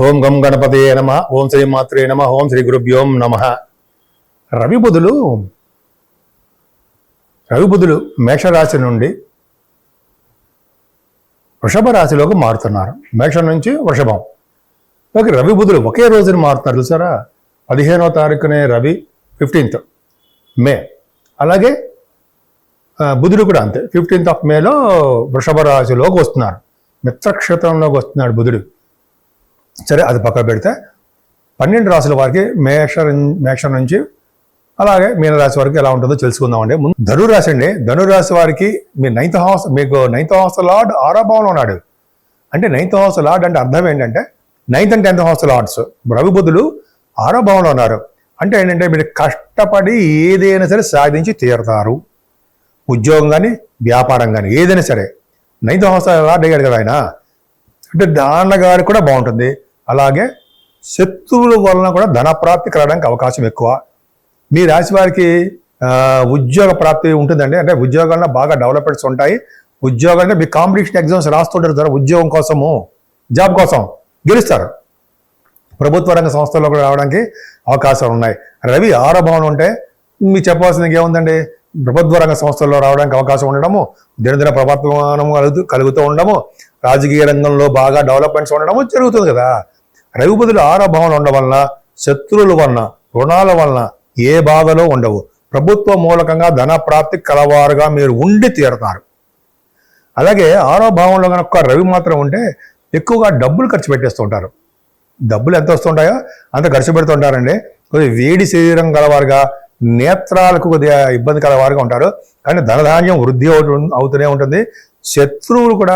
ఓం గం గణపతయే నమ. ఓం శ్రీ మాత్రే నమ. ఓం శ్రీ గురుభ్యోం నమ. రవి బుధులు మేషరాశి నుండి వృషభ రాశిలోకి మారుతున్నారు. మేషం నుంచి వృషభం ఓకే. రవి బుధులు ఒకే రోజున మారుతున్నారు చూసారా. 15వ తారీఖునే రవి, 15th మే. అలాగే బుధుడు కూడా అంతే, 15th of మేలో వృషభ రాశిలోకి వస్తున్నారు. మిత్రక్షేత్రంలోకి వస్తున్నాడు బుధుడు. సరే, అది పక్క పెడితే 12 రాశుల వారికి మేషం నుంచి అలాగే మీనరాశి వరకు ఎలా ఉంటుందో తెలుసుకుందామండి. ముందు ధనురాశి అండి. ధనురాశి వారికి మీ 9th house, మీకు 9th house లార్డ్ 6వ భావంలో ఉన్నాడు. అంటే 9th house లార్డ్ అంటే అర్థం ఏంటంటే 9th and 10th house lords Ravi బుధులు 6వ భావంలో ఉన్నారు. అంటే ఏంటంటే మీరు కష్టపడి ఏదైనా సరే సాధించి తీరుతారు. ఉద్యోగం కానీ వ్యాపారం కానీ ఏదైనా సరే 9th house లార్డ్ అయ్యాడు కదా ఆయన. అంటే దానిగారికి కూడా బాగుంటుంది. అలాగే శత్రువుల వలన కూడా ధన ప్రాప్తి కలగడానికి అవకాశం ఎక్కువ. మీ రాశి వారికి ఉద్యోగ ప్రాప్తి ఉంటుందండి. అంటే ఉద్యోగాల్లో బాగా డెవలప్మెంట్స్ ఉంటాయి. ఉద్యోగం అంటే మీ కాంపిటీషన్ ఎగ్జామ్స్ రాస్తుంటారు సార్, ఉద్యోగం కోసము, జాబ్ కోసం గెలుస్తారు. ప్రభుత్వ రంగ సంస్థల్లో కూడా రావడానికి అవకాశాలు ఉన్నాయి. రవి 6వ భావం ఉంటే మీకు చెప్పాల్సింది ఏముందండి, ప్రభుత్వ రంగ సంస్థల్లో రావడానికి అవకాశం ఉండడము, దినదిన ప్రవర్తమానము కలుగుతూ ఉండడము, రాజకీయ రంగంలో బాగా డెవలప్మెంట్స్ ఉండడము జరుగుతుంది కదా. రవి బుధులు 6వ భావంలో ఉండడం వలన శత్రువుల వలన, రుణాల వలన ఏ బాధలో ఉండవు. ప్రభుత్వ మూలకంగా ధన ప్రాప్తి కలవారుగా మీరు ఉండి తీరుతారు. అలాగే 6వ భావంలో కనుక రవి మాత్రం ఉంటే ఎక్కువగా డబ్బులు ఖర్చు పెట్టేస్తుంటారు. డబ్బులు ఎంత వస్తుంటాయో అంత ఖర్చు పెడుతుంటారండి. కొద్దిగా వేడి శరీరం గలవారుగా, నేత్రాలకు కొద్దిగా ఇబ్బంది కలవారుగా ఉంటారు. కానీ ధనధాన్యం వృద్ధి అవుతూనే ఉంటుంది. శత్రువులు కూడా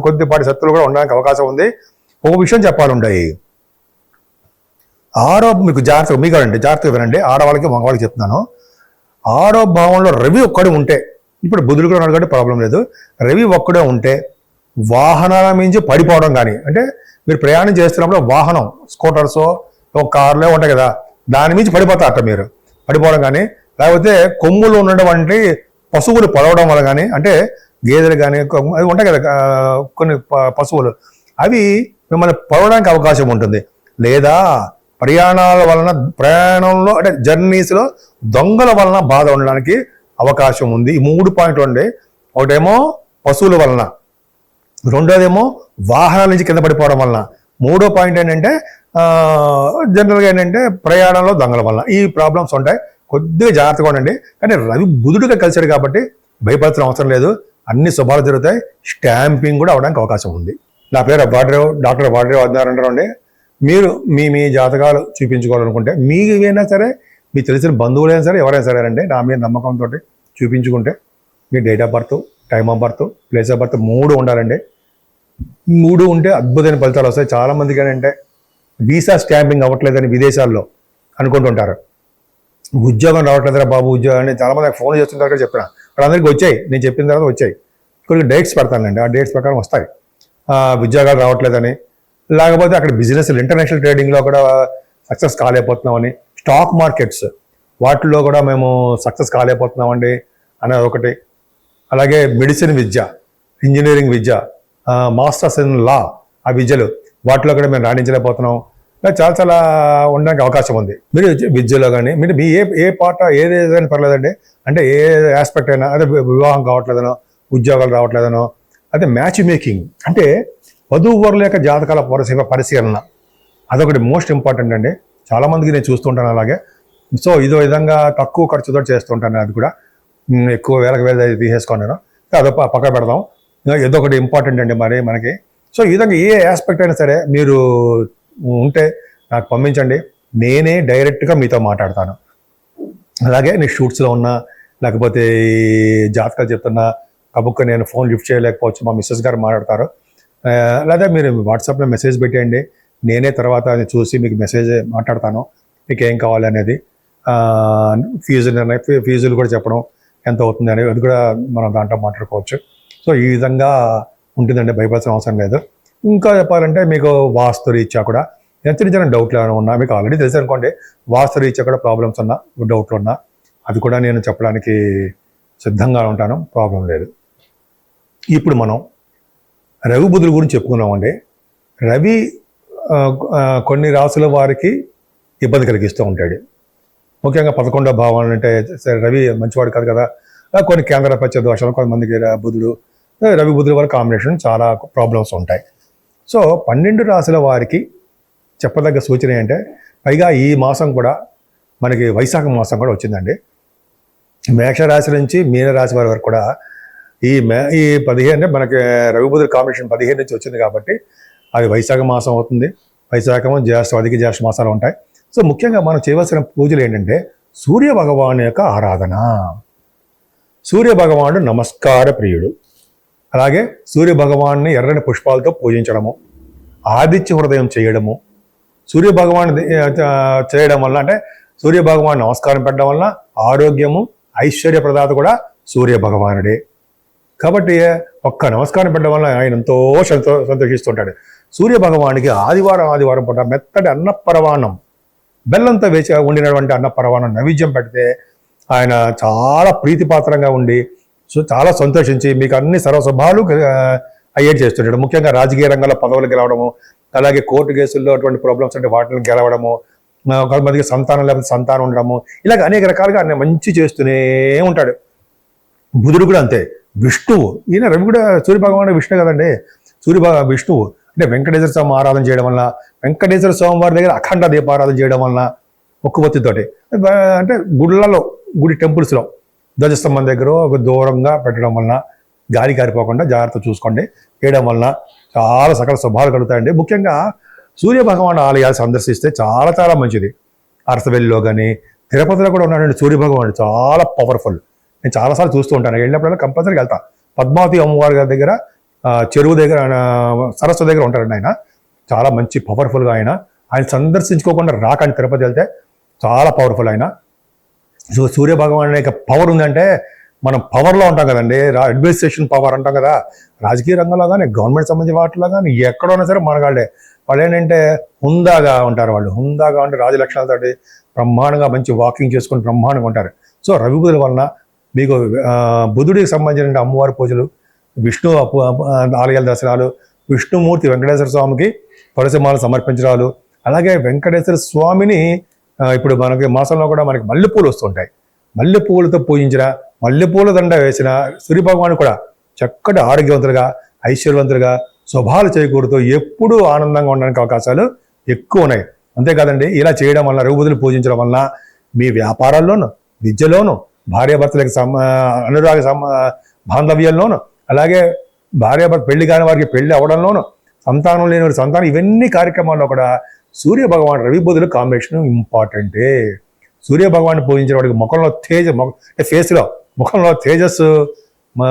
కొద్దిపాటి శత్రువులు కూడా ఉండడానికి అవకాశం ఉంది. ఒక విషయం చెప్పాలుంటాయి. మీకు జాగ్రత్తగా వినండి. ఆడవాళ్ళకి మగవాళ్ళకి చెప్తున్నాను. 6వ భావంలో రవి ఒక్కడే ఉంటే, ఇప్పుడు బుధుడు కూడా ఉన్నాడు ప్రాబ్లం లేదు. రవి ఒక్కడే ఉంటే వాహనాల మించి పడిపోవడం కానీ, అంటే మీరు ప్రయాణం చేస్తున్నప్పుడు వాహనం, స్కూటర్స్, కార్లే ఉంటాయి కదా, దాని మించి పడిపోతారట మీరు. పడిపోవడం కానీ, లేకపోతే కొమ్ములు ఉన్నటువంటి పశువులు పడవడం వల్ల కానీ, అంటే గేదెలు కానీ అవి ఉంటాయి కదా కొన్ని పశువులు, అవి మిమ్మల్ని పడవడానికి అవకాశం ఉంటుంది. లేదా ప్రయాణంలో అంటే జర్నీస్లో దొంగల వలన బాధ ఉండడానికి అవకాశం ఉంది. ఈ 3 పాయింట్లు ఉండే. ఒకటేమో పశువుల వలన, రెండోదేమో వాహనాల నుంచి కింద పడిపోవడం వలన, 3వ పాయింట్ ఏంటంటే జనరల్గా ఏంటంటే ప్రయాణంలో దొంగల వలన. ఈ ప్రాబ్లమ్స్ ఉంటాయి. కొద్దిగా జాగ్రత్తగా ఉండండి. కానీ రవి బుధుడిగా కలిసాడు కాబట్టి భయపడాల్సిన అవసరం లేదు. అన్ని శుభాలు జరుగుతాయి. స్టాంపింగ్ కూడా అవడానికి అవకాశం ఉంది. నా పేరు డాక్టర్ వాడ్రేవ్ ఆదినారాయణరావు అండి. మీరు మీ జాతకాలు చూపించుకోవాలనుకుంటే, మీకైనా సరే, మీకు తెలిసిన బంధువులైనా సరే, ఎవరైనా సరే అండి, నా మీద నమ్మకంతో చూపించుకుంటే మీ date of birth, time of birth, place of birth 3 ఉండాలండి. 3 ఉంటే అద్భుతమైన ఫలితాలు వస్తాయి. చాలామందికి ఏంటంటే వీసా స్టాంపింగ్ అవ్వట్లేదని విదేశాల్లో అనుకుంటుంటారు. ఉద్యోగం రావట్లేదురా బాబు ఉద్యోగం అని చాలామంది ఫోన్ చేస్తుంటారు కదా. చెప్పిన వాళ్ళందరికీ వచ్చాయి, నేను చెప్పిన తర్వాత వచ్చాయి. కొన్ని డేట్స్ పెడతానండి, ఆ డేట్స్ ప్రకారం వస్తాయి. ఉద్యోగాలు రావట్లేదని, లేకపోతే అక్కడ బిజినెస్, ఇంటర్నేషనల్ ట్రేడింగ్లో కూడా సక్సెస్ కాలేకపోతున్నామని, స్టాక్ మార్కెట్స్ వాటిల్లో కూడా మేము సక్సెస్ కాలేకపోతున్నామండి అనేది ఒకటి. అలాగే medicine Vidya, engineering Vidya, masters in law, ఆ విద్యలు వాటిలో కూడా మేము రాణించలేకపోతున్నాం. చాలా చాలా ఉండడానికి అవకాశం ఉంది. మీరు విద్యలో కానీ, మీరు మీ ఏ పాట ఏదైనా పర్లేదండి. అంటే ఏ ఆస్పెక్ట్ అయినా, అదే వివాహం కావట్లేదనో, ఉద్యోగాలు రావట్లేదనో, అదే మ్యాచ్ మేకింగ్ అంటే వధూవరుల యొక్క జాతకాల పరిశీలన, అదొకటి మోస్ట్ ఇంపార్టెంట్ అండి. చాలామందికి నేను చూస్తుంటాను అలాగే. సో ఇదో విధంగా తక్కువ ఖర్చుతో చేస్తుంటాను. అది కూడా ఎక్కువ వేలకు తీసేసుకున్నాను. అదో పక్క పెడదాం. ఏదో ఒకటి ఇంపార్టెంట్ అండి మరి మనకి. సో ఈ విధంగా ఏ ఆస్పెక్ట్ అయినా సరే మీరు ఉంటే నాకు పంపించండి, నేనే డైరెక్ట్గా మీతో మాట్లాడతాను. అలాగే నేను షూట్స్లో ఉన్నా, లేకపోతే జాతకాలు చెప్తున్నా, కబుక్క నేను ఫోన్ లిఫ్ట్ చేయలేకపోవచ్చు, మా మిస్సెస్ గారు మాట్లాడతారు. లేదా మీరు వాట్సాప్లో మెసేజ్ పెట్టేయండి, నేనే తర్వాత చూసి మీకు మెసేజ్ మాట్లాడతాను, మీకు ఏం కావాలి అనేది. ఫీజులు కూడా చెప్పడం ఎంత అవుతుంది అనేది, అది కూడా మనం దాంట్లో మాట్లాడుకోవచ్చు. సో ఈ విధంగా ఉంటుందండి, భయపడాల్సిన అవసరం లేదు. ఇంకా చెప్పాలంటే మీకు వాస్తు రీత్యా కూడా చిన్న చిన్న డౌట్లు ఏమైనా ఉన్నా, మీకు ఆల్రెడీ తెలుసు అనుకోండి, వాస్తు రీత్యా కూడా ప్రాబ్లమ్స్ ఉన్నా, డౌట్లు ఉన్నా, అది కూడా నేను చెప్పడానికి సిద్ధంగా ఉంటాను, ప్రాబ్లం లేదు. ఇప్పుడు మనం రవి బుధుల గురించి చెప్పుకున్నామండి. రవి కొన్ని రాసుల వారికి ఇబ్బంది కలిగిస్తూ ఉంటాడు. ముఖ్యంగా 11వ భావం అంటే సరే రవి మంచివాడు కాదు కదా, కొన్ని కేంద్రపత్య దోషాలు, కొంతమందికి బుధుడు రవి బుధుల వారి కాంబినేషన్ చాలా ప్రాబ్లమ్స్ ఉంటాయి. సో 12 రాశుల వారికి చెప్పదగ్గ సూచన ఏంటంటే, పైగా ఈ మాసం కూడా మనకి వైశాఖ మాసం కూడా వచ్చిందండి. మేషరాశి నుంచి మీనరాశి వారి వరకు కూడా ఈ 15 అంటే మనకి రవి బుధుల కాంబినేషన్ 15 నుంచి వచ్చింది కాబట్టి అది వైశాఖ మాసం అవుతుంది. వైశాఖము జ్యేష్ఠ అధిక జ్యేష్ఠ మాసాలు ఉంటాయి. సో ముఖ్యంగా మనం చేయవలసిన పూజలు ఏంటంటే సూర్య భగవాను యొక్క ఆరాధన. సూర్య భగవానుడు నమస్కార ప్రియుడు. అలాగే సూర్య భగవాన్ని ఎర్రని పుష్పాలతో పూజించడము, ఆదిత్య హృదయం చేయడము, సూర్య భగవాన్ చేయడం వల్ల అంటే సూర్య భగవాన్ నమస్కారం పెట్టడం వల్ల ఆరోగ్యము ఐశ్వర్య ప్రదాత కూడా సూర్య భగవానుడే. కాబట్టి ఒక్క నమస్కారం పెట్టడం వల్ల ఆయన ఎంతో సంతోషిస్తుంటాడు. సూర్య భగవానికి ఆదివారం పూట మెత్తటి అన్నపరవాణం, బెల్లంతో వేసి ఉండినటువంటి అన్నపరవాణం నైవేద్యం పెడితే ఆయన చాలా ప్రీతిపాత్రంగా ఉండి చాలా సంతోషించి మీకు అన్ని సర్వస్వభావాలు అయ్యేట్ చేస్తుంటాడు. ముఖ్యంగా రాజకీయ రంగంలో పదవులు గెలవడము, అలాగే కోర్టు కేసుల్లో అటువంటి ప్రాబ్లమ్స్ అంటే వాటిని గెలవడము, కొంతమందికి సంతానం లేకపోతే సంతానం ఉండడము, ఇలాగ అనేక రకాలుగా ఆయన మంచి చేస్తూనే ఉంటాడు. బుధుడు కూడా అంతే. విష్ణువు, ఈయన రవి కూడా సూర్య భగవానుడు విష్ణు కదండి. విష్ణువు అంటే వెంకటేశ్వర స్వామి ఆరాధన చేయడం వలన, వెంకటేశ్వర స్వామి వారి దగ్గర అఖండ దీపారాధన చేయడం వలన, ఒక్కబొత్తితోటి అంటే గుడి టెంపుల్స్లో ధ్వజస్తంభం దగ్గర ఒక దూరంగా పెట్టడం వలన, గాలి కారిపోకుండా జాగ్రత్త చూసుకోండి, చేయడం వలన చాలా సకల శుభాలు కలుగుతాయండి. ముఖ్యంగా సూర్య భగవాన్ ఆలయాలు సందర్శిస్తే చాలా చాలా మంచిది. అరసవెల్లిలో కానీ తిరుపతిలో కూడా ఉన్నాడండి సూర్య భగవానుడు, చాలా పవర్ఫుల్. నేను చాలాసార్లు చూస్తూ ఉంటాను, వెళ్ళినప్పుడల్లా కంపల్సరీగా వెళ్తా. పద్మావతి అమ్మవారి గారి దగ్గర చెరువు దగ్గర సరస్సు దగ్గర ఉంటారండి ఆయన, చాలా మంచి పవర్ఫుల్గా ఆయన సందర్శించుకోకుండా రాకండి. తిరుపతి వెళ్తే చాలా పవర్ఫుల్ ఆయన. సో సూర్య భగవాన్ యొక్క పవర్ ఉందంటే మనం పవర్లో ఉంటాం కదండి, అడ్మినిస్ట్రేషన్ పవర్ అంటాం కదా, రాజకీయ రంగంలో కానీ గవర్నమెంట్ సంబంధించిన వాటిలో కానీ ఎక్కడైనా సరే మనగాళ్ళే. వాళ్ళు ఏంటంటే హుందాగా ఉంటారు, వాళ్ళు హుందాగా ఉంటే రాజలక్షణాలతోటి బ్రహ్మాండంగా మంచి వాకింగ్ చేసుకుని బ్రహ్మాండంగా ఉంటారు. సో రవి బుధుల వలన మీకు బుధుడికి సంబంధించిన అమ్మవారి పూజలు, విష్ణు ఆలయాల దర్శనాలు, విష్ణుమూర్తి వెంకటేశ్వర స్వామికి తులసిమాలు సమర్పించడాలు, అలాగే వెంకటేశ్వర స్వామిని ఇప్పుడు మనకి మాసంలో కూడా మనకి మల్లెపూలు వస్తుంటాయి, మల్లెపూలతో పూజించిన, మల్లెపూల దండ వేసిన సూర్య భగవాను కూడా చక్కటి ఆరోగ్యవంతులుగా ఐశ్వర్యవంతులుగా శుభాలు చేకూరుతూ ఎప్పుడూ ఆనందంగా ఉండడానికి అవకాశాలు ఎక్కువ ఉన్నాయి. అంతేకాదండి, ఇలా చేయడం వల్ల రవి బుధులు పూజించడం వల్ల మీ వ్యాపారాల్లోనూ, విద్యలోనూ, భార్యాభర్తలకు అనురాగ బాంధవ్యంలోనూ, అలాగే భార్యాభర్త పెళ్లి కాని వారికి పెళ్లి అవడంలోనూ, సంతానం లేని వారి సంతానం, ఇవన్నీ కార్యక్రమాల్లో కూడా సూర్య భగవాన్ రవి బుధుల కాంబినేషన్ ఇంపార్టెంటే. సూర్య భగవాన్ని పూజించిన వాడికి ముఖంలో అంటే ఫేస్లో ముఖంలో తేజస్సు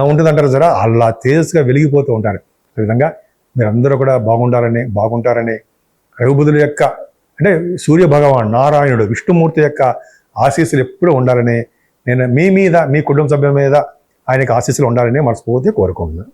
ఉంటుందంటారు సరే, అలా తేజస్సుగా వెలిగిపోతూ ఉంటారు. ఈ విధంగా మీరందరూ కూడా బాగుంటారని రవి బుధుల యొక్క అంటే సూర్య భగవాన్ నారాయణుడు విష్ణుమూర్తి యొక్క ఆశీస్సులు ఎప్పుడూ ఉండాలని, నేను మీ మీద మీ కుటుంబ సభ్యుల మీద ఆయనకు ఆశీస్సులు ఉండాలని మనస్ఫూర్తిగా కోరుకుంటున్నాను.